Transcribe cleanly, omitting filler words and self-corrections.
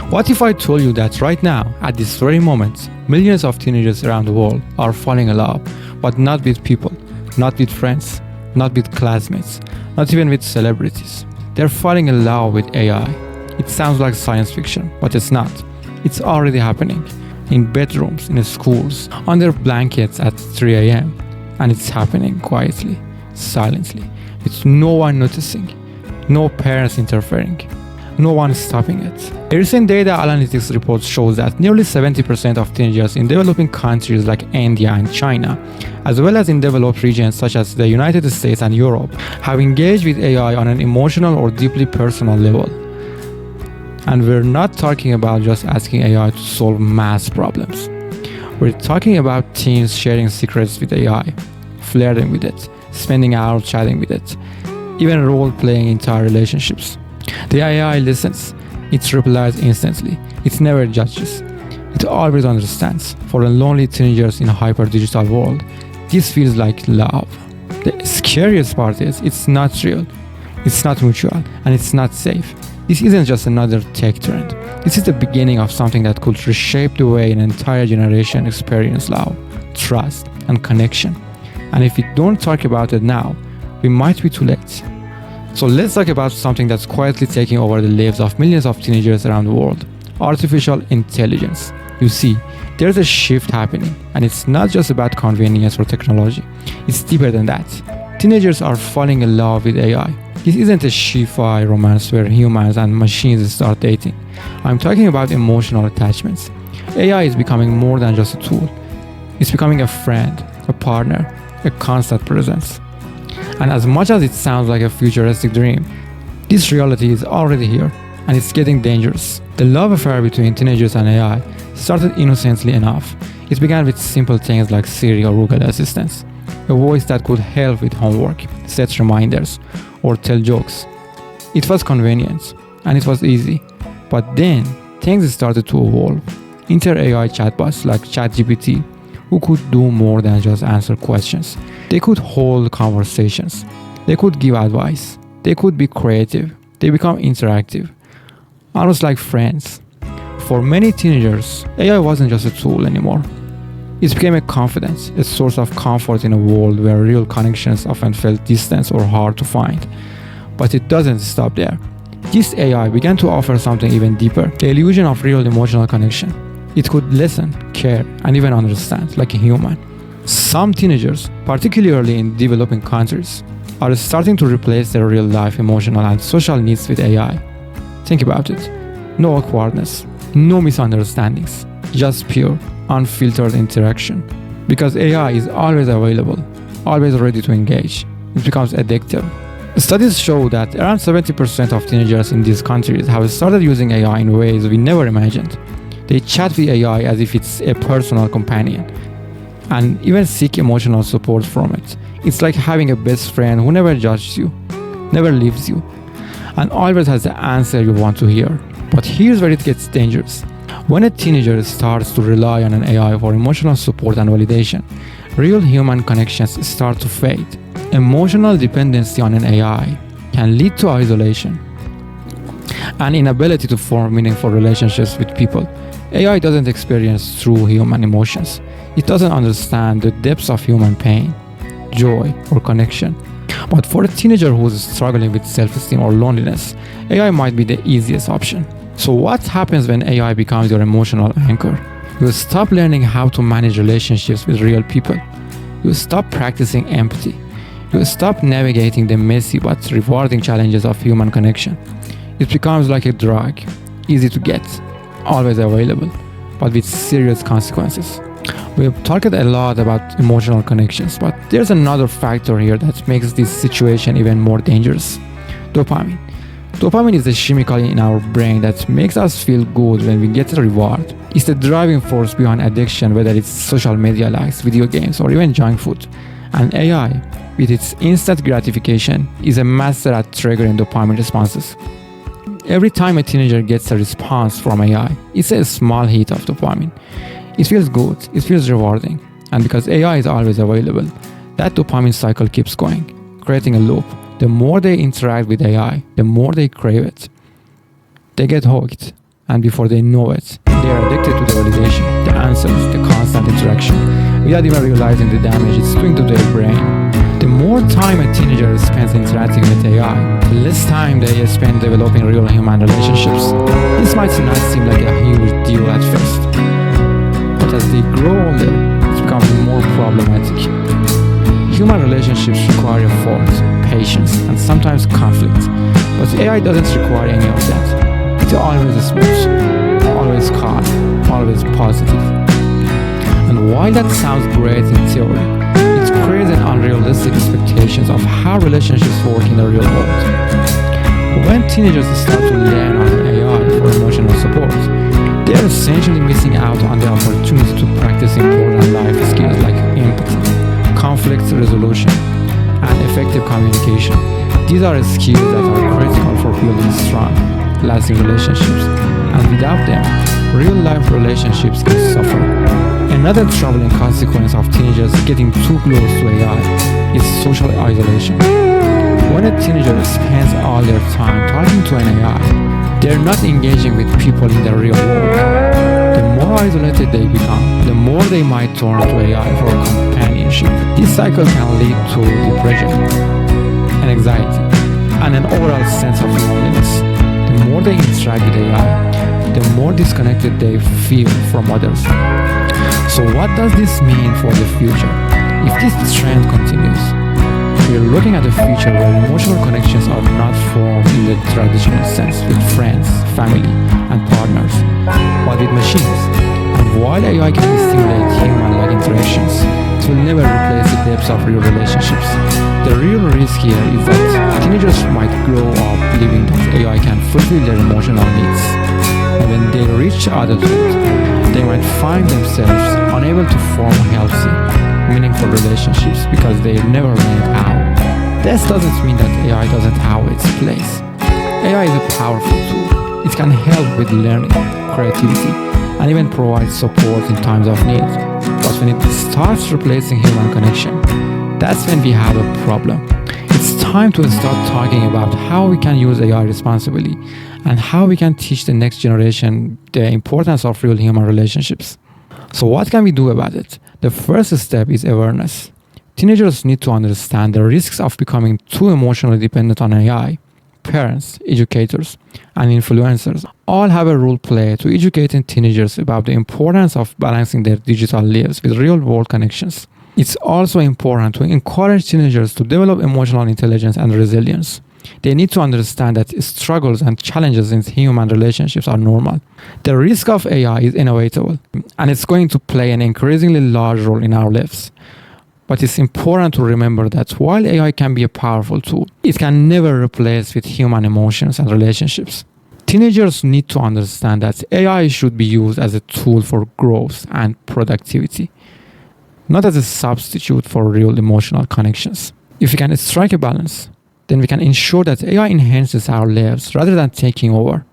What if I told you that right now, at this very moment, millions of teenagers around the world are falling in love, but not with people, not with friends, not with classmates, not even with celebrities. They're falling in love with AI. It sounds like science fiction, but it's not. It's already happening. In bedrooms, in schools, under blankets at 3 a.m. And it's happening quietly, silently, with no one noticing, no parents interfering, no one stopping it. A recent data analytics report shows that nearly 70% of teenagers in developing countries like India and China, as well as in developed regions such as the United States and Europe, have engaged with AI on an emotional or deeply personal level. And we're not talking about just asking AI to solve math problems. We're talking about teens sharing secrets with AI, flirting with it, spending hours chatting with it, even role-playing entire relationships. The AI listens, it replies instantly, it never judges, it always understands. For the lonely teenagers in a hyper-digital world, this feels like love. The scariest part is it's not real, it's not mutual, and it's not safe. This isn't just another tech trend. This is the beginning of something that could reshape the way an entire generation experiences love, trust, and connection. And if we don't talk about it now, we might be too late. So let's talk about something that's quietly taking over the lives of millions of teenagers around the world: artificial intelligence. You see, there's a shift happening, and it's not just about convenience or technology. It's deeper than that. Teenagers are falling in love with AI. This isn't a sci-fi romance where humans and machines start dating. I'm talking about emotional attachments. AI is becoming more than just a tool. It's becoming a friend, a partner, a constant presence. And as much as it sounds like a futuristic dream, this reality is already here, and it's getting dangerous. The love affair between teenagers and AI started innocently enough. It began with simple things like Siri or Google Assistants, a voice that could help with homework, set reminders, or tell jokes. It was convenient, and it was easy. But then, things started to evolve. Enter AI chatbots like ChatGPT, who could do more than just answer questions. They could hold conversations. They could give advice. They could be creative. They become interactive, almost like friends. For many teenagers, AI wasn't just a tool anymore. It became a confidence, a source of comfort in a world where real connections often felt distant or hard to find. But it doesn't stop there. This AI began to offer something even deeper: the illusion of real emotional connection. It could listen, care, and even understand like a human. Some teenagers, particularly in developing countries, are starting to replace their real-life emotional and social needs with AI. Think about it. No awkwardness, no misunderstandings, just pure, unfiltered interaction. Because AI is always available, always ready to engage, it becomes addictive. Studies show that around 70% of teenagers in these countries have started using AI in ways we never imagined. They chat with AI as if it's a personal companion, and even seek emotional support from it. It's like having a best friend who never judges you, never leaves you, and always has the answer you want to hear. But here's where it gets dangerous. When a teenager starts to rely on an AI for emotional support and validation, real human connections start to fade. Emotional dependency on an AI can lead to isolation, an inability to form meaningful relationships with people. AI doesn't experience true human emotions. It doesn't understand the depths of human pain, joy, or connection. But for a teenager who's struggling with self-esteem or loneliness, AI might be the easiest option. So what happens when AI becomes your emotional anchor? You stop learning how to manage relationships with real people. You stop practicing empathy. You stop navigating the messy but rewarding challenges of human connection. It becomes like a drug, easy to get, always available, but with serious consequences. We've talked a lot about emotional connections, but there's another factor here that makes this situation even more dangerous: dopamine. Dopamine is the chemical in our brain that makes us feel good when we get a reward. It's the driving force behind addiction, whether it's social media likes, video games, or even junk food. And AI, with its instant gratification, is a master at triggering dopamine responses. Every time a teenager gets a response from AI, it's a small hit of dopamine. It feels good, it feels rewarding, and because AI is always available, that dopamine cycle keeps going, creating a loop. The more they interact with AI, the more they crave it. They get hooked, and before they know it, they are addicted to the validation, the answers, the constant interaction, without even realizing the damage it's doing to their brain. The more time a teenager spends interacting with AI, the less time they spend developing real human relationships. This might not seem like a huge deal at first, but as they grow older, it becomes more problematic. Human relationships require effort, patience, and sometimes conflict, but AI doesn't require any of that. It's always smooth, always calm, always positive. And while that sounds great in theory, it creates an unrealistic expectations of how relationships work in the real world. When teenagers start to learn on AI for emotional support, they are essentially missing out on the opportunity to practice important life skills like empathy, conflict resolution, and effective communication. These are skills that are critical for building strong, lasting relationships, and without them, real-life relationships can suffer. Another troubling consequence of teenagers getting too close to AI is social isolation. When a teenager spends all their time talking to an AI, they're not engaging with people in the real world. The more isolated they become, the more they might turn to AI for companionship. This cycle can lead to depression and anxiety and an overall sense of loneliness. The more they interact with AI, the more disconnected they feel from others. So what does this mean for the future? If this trend continues, we're looking at a future where emotional connections are not formed in the traditional sense with friends, family, and partners, but with machines. And while AI can stimulate human-like interactions, it will never replace the depths of real relationships. The real risk here is that teenagers might grow up believing that AI can fulfill their emotional needs. And when they reach adulthood, they might find themselves unable to form healthy, meaningful relationships because they never learned how. This doesn't mean that AI doesn't have its place. AI is a powerful tool. It can help with learning, creativity, and even provide support in times of need. But when it starts replacing human connection, that's when we have a problem. It's time to start talking about how we can use AI responsibly and how we can teach the next generation the importance of real human relationships. So what can we do about it? The first step is awareness. Teenagers need to understand the risks of becoming too emotionally dependent on AI. Parents, educators, and influencers all have a role to play to educating teenagers about the importance of balancing their digital lives with real-world connections. It's also important to encourage teenagers to develop emotional intelligence and resilience. They need to understand that struggles and challenges in human relationships are normal. The risk of AI is inevitable, and it's going to play an increasingly large role in our lives. But it's important to remember that while AI can be a powerful tool, it can never replace with human emotions and relationships. Teenagers need to understand that AI should be used as a tool for growth and productivity, not as a substitute for real emotional connections. If we can strike a balance, then we can ensure that AI enhances our lives rather than taking over.